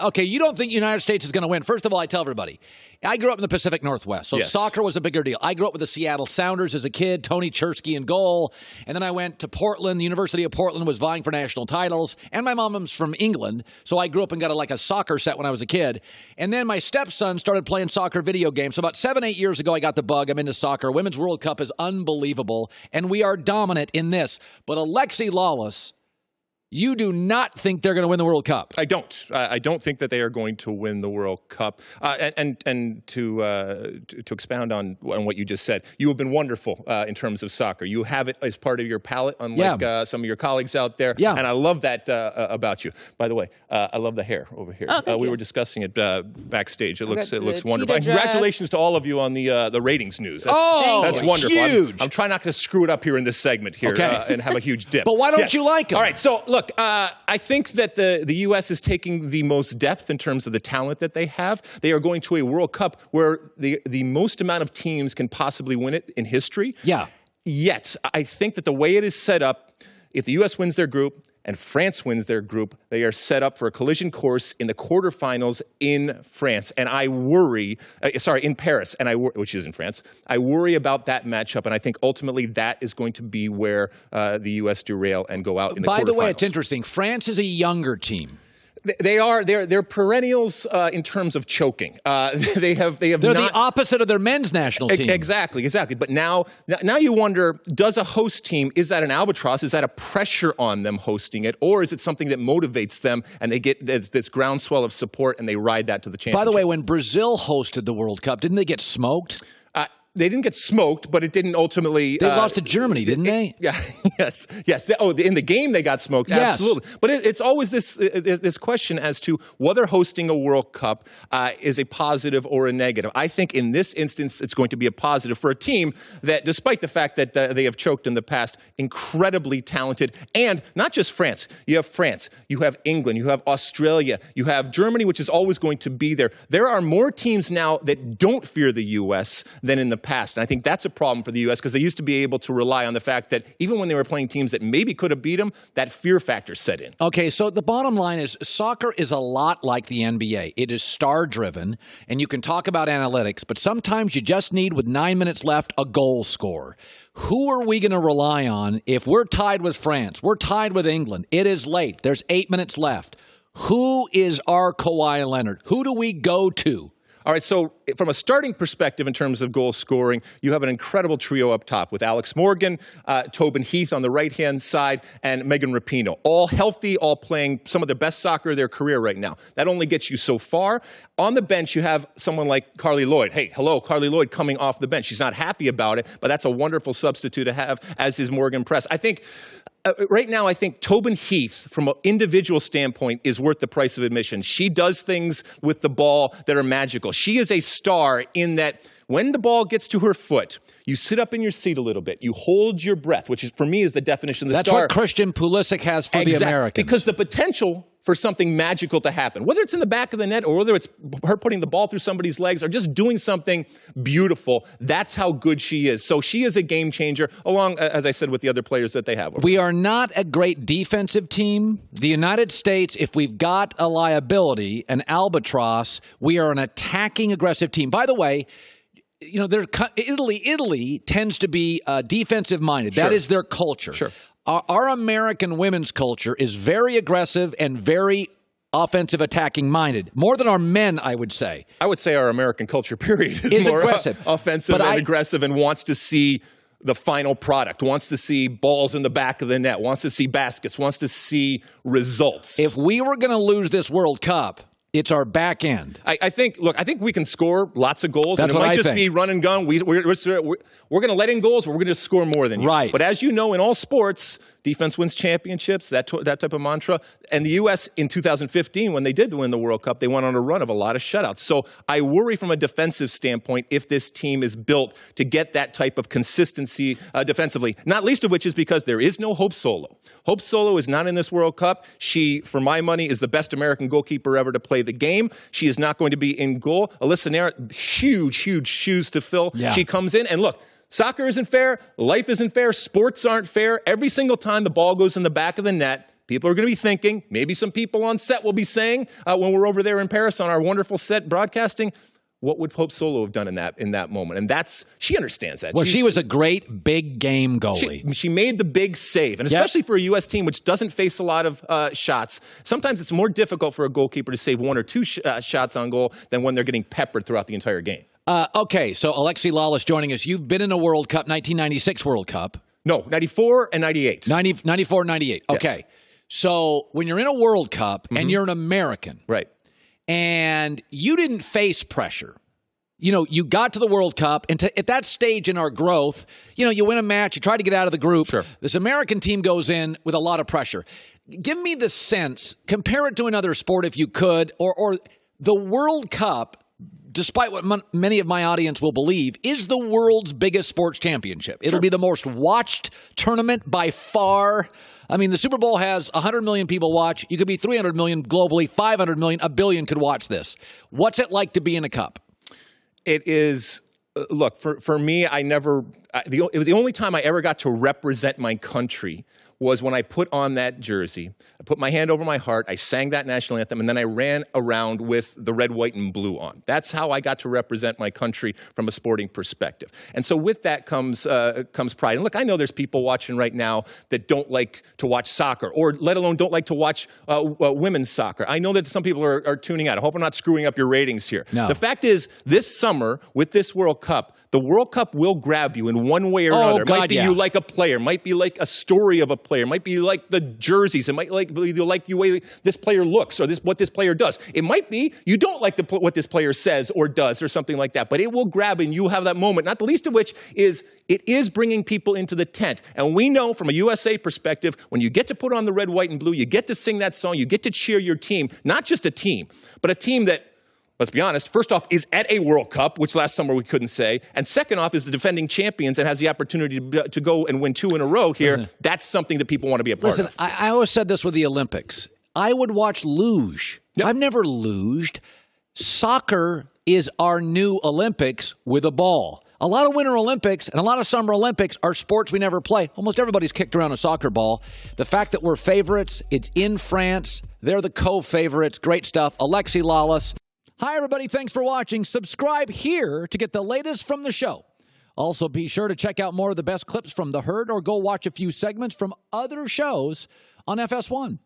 Okay, you don't think the United States is going to win. First of all, I tell everybody, I grew up in the Pacific Northwest, so soccer was a bigger deal. I grew up with the Seattle Sounders as a kid, Tony Chersky in goal, and then I went to Portland. The University of Portland was vying for national titles, and my mom's from England, so I grew up and got a soccer set when I was a kid. And then my stepson started playing soccer video games. So about 7-8 years ago, I got the bug. I'm into soccer. Women's World Cup is unbelievable, and we are dominant in this. But Alexi Lalas, you do not think they're going to win the World Cup. I don't. I don't think that they are going to win the World Cup. And to expound on what you just said, you have been wonderful in terms of soccer. You have it as part of your palate, unlike some of your colleagues out there. Yeah. And I love that about you. By the way, I love the hair over here. Oh, thank we you. were discussing it backstage. It looks wonderful. cheetah And congratulations to all of you on the ratings news. That's wonderful. Huge. I'm trying not to screw it up here in this segment here and have a huge dip. But why don't you like them? All right. So look, I think that the U.S. is taking the most depth in terms of the talent that they have. They are going to a World Cup where the most amount of teams can possibly win it in history. Yeah. Yet, I think that the way it is set up, if the U.S. wins their group and France wins their group, they are set up for a collision course in the quarterfinals in France. And I worry, in Paris, which is in France. I worry about that matchup, and I think ultimately that is going to be where the U.S. derail and go out in the quarterfinals. By the way, it's interesting. France is a younger team. They're perennials in terms of choking. They're the opposite of their men's national team. Exactly. But now you wonder, does a host team, is that an albatross? Is that a pressure on them hosting it? Or is it something that motivates them and they get this groundswell of support and they ride that to the championship? By the way, when Brazil hosted the World Cup, didn't they get smoked? They didn't get smoked, but it didn't ultimately... They lost to Germany, didn't they? Yeah, yes. In the game they got smoked, yes. Absolutely. But it's always this question as to whether hosting a World Cup is a positive or a negative. I think in this instance it's going to be a positive for a team that, despite the fact that they have choked in the past, incredibly talented. And not just France. You have England, you have Australia, you have Germany, which is always going to be there. There are more teams now that don't fear the U.S. than in the past. And I think that's a problem for the U.S. because they used to be able to rely on the fact that even when they were playing teams that maybe could have beat them, that fear factor set in. Okay, so the bottom line is soccer is a lot like the NBA. It is star-driven, and you can talk about analytics, but sometimes you just need, with 9 minutes left, a goal scorer. Who are we going to rely on if we're tied with France? We're tied with England. It is late. There's 8 minutes left. Who is our Kawhi Leonard? Who do we go to? All right, so from a starting perspective in terms of goal scoring, you have an incredible trio up top with Alex Morgan, Tobin Heath on the right-hand side, and Megan Rapinoe. All healthy, all playing some of the best soccer of their career right now. That only gets you so far. On the bench, you have someone like Carly Lloyd. Hey, hello, Carly Lloyd coming off the bench. She's not happy about it, but that's a wonderful substitute to have, as is Morgan Press. I think... right now, I think Tobin Heath, from an individual standpoint, is worth the price of admission. She does things with the ball that are magical. She is a star in that when the ball gets to her foot, you sit up in your seat a little bit. You hold your breath, which is, for me, is the definition of the star. That's what Christian Pulisic has for the Americans. Because the potential for something magical to happen, whether it's in the back of the net or whether it's her putting the ball through somebody's legs or just doing something beautiful, that's how good she is. So she is a game changer, along, as I said, with the other players that they have. We are not a great defensive team. The United States, if we've got a liability, an albatross, we are an attacking, aggressive team. By the way, you know, Italy tends to be defensive-minded. Sure. That is their culture. Sure. Our American women's culture is very aggressive and very offensive, attacking-minded. More than our men, I would say. I would say our American culture, period, is more aggressive. Offensive and aggressive and wants to see the final product, wants to see balls in the back of the net, wants to see baskets, wants to see results. If we were going to lose this World Cup, it's our back end. I think we can score lots of goals, That's and it might just think. be run and gun. We're going to let in goals, but we're going to score more than you. Right. But as you know, in all sports, defense wins championships, that type of mantra. And the U.S. in 2015, when they did win the World Cup, they went on a run of a lot of shutouts. So I worry from a defensive standpoint if this team is built to get that type of consistency defensively, not least of which is because there is no Hope Solo. Hope Solo is not in this World Cup. She, for my money, is the best American goalkeeper ever to play the game. She is not going to be in goal. Alyssa Nair, huge shoes to fill. Yeah. She comes in, and look, soccer isn't fair. Life isn't fair. Sports aren't fair. Every single time the ball goes in the back of the net, people are going to be thinking, maybe some people on set will be saying, when we're over there in Paris on our wonderful set broadcasting, what would Hope Solo have done in that moment? And she understands that. Well, she was a great big game goalie. She made the big save, and especially for a U.S. team which doesn't face a lot of shots, sometimes it's more difficult for a goalkeeper to save one or two shots on goal than when they're getting peppered throughout the entire game. Okay, so Alexi Lalas joining us. You've been in a World Cup, 1996 World Cup. No, 94 and 98. 94 and 98. Okay. Yes. So when you're in a World Cup and you're an American. Right. And you didn't face pressure. You know, you got to the World Cup, and at that stage in our growth, you know, you win a match, you try to get out of the group. Sure. This American team goes in with a lot of pressure. Give me the sense, compare it to another sport if you could, or the World Cup, despite what many of my audience will believe, is the world's biggest sports championship. It'll be the most watched tournament by far. I mean, the Super Bowl has 100 million people watch. You could be 300 million globally, 500 million, a billion could watch this. What's it like to be in a cup? It is, look, for me, it was the only time I ever got to represent my country was when I put on that jersey. I put my hand over my heart, I sang that national anthem, and then I ran around with the red, white, and blue on. That's how I got to represent my country from a sporting perspective. And so with that comes pride. And look, I know there's people watching right now that don't like to watch soccer, or let alone don't like to watch women's soccer. I know that some people are tuning out. I hope I'm not screwing up your ratings here. No. The fact is, this summer, with this World Cup, the World Cup will grab you in one way or another. It might be you like a player, might be like a story of a player, might be like the jerseys, it might be like the way this player looks or what this player does. It might be you don't like what this player says or does or something like that, but it will grab and you'll have that moment, not the least of which is it is bringing people into the tent. And we know from a USA perspective, when you get to put on the red, white, and blue, you get to sing that song, you get to cheer your team, not just a team, but a team that, let's be honest, first off, is at a World Cup, which last summer we couldn't say. And second off, is the defending champions and has the opportunity to go and win 2 in a row here. Listen, that's something that people want to be a part of. I always said this with the Olympics. I would watch luge. Yep. I've never luged. Soccer is our new Olympics with a ball. A lot of Winter Olympics and a lot of Summer Olympics are sports we never play. Almost everybody's kicked around a soccer ball. The fact that we're favorites, it's in France. They're the co-favorites. Great stuff. Alexi Lalas. Hi, everybody. Thanks for watching. Subscribe here to get the latest from the show. Also, be sure to check out more of the best clips from The Herd or go watch a few segments from other shows on FS1.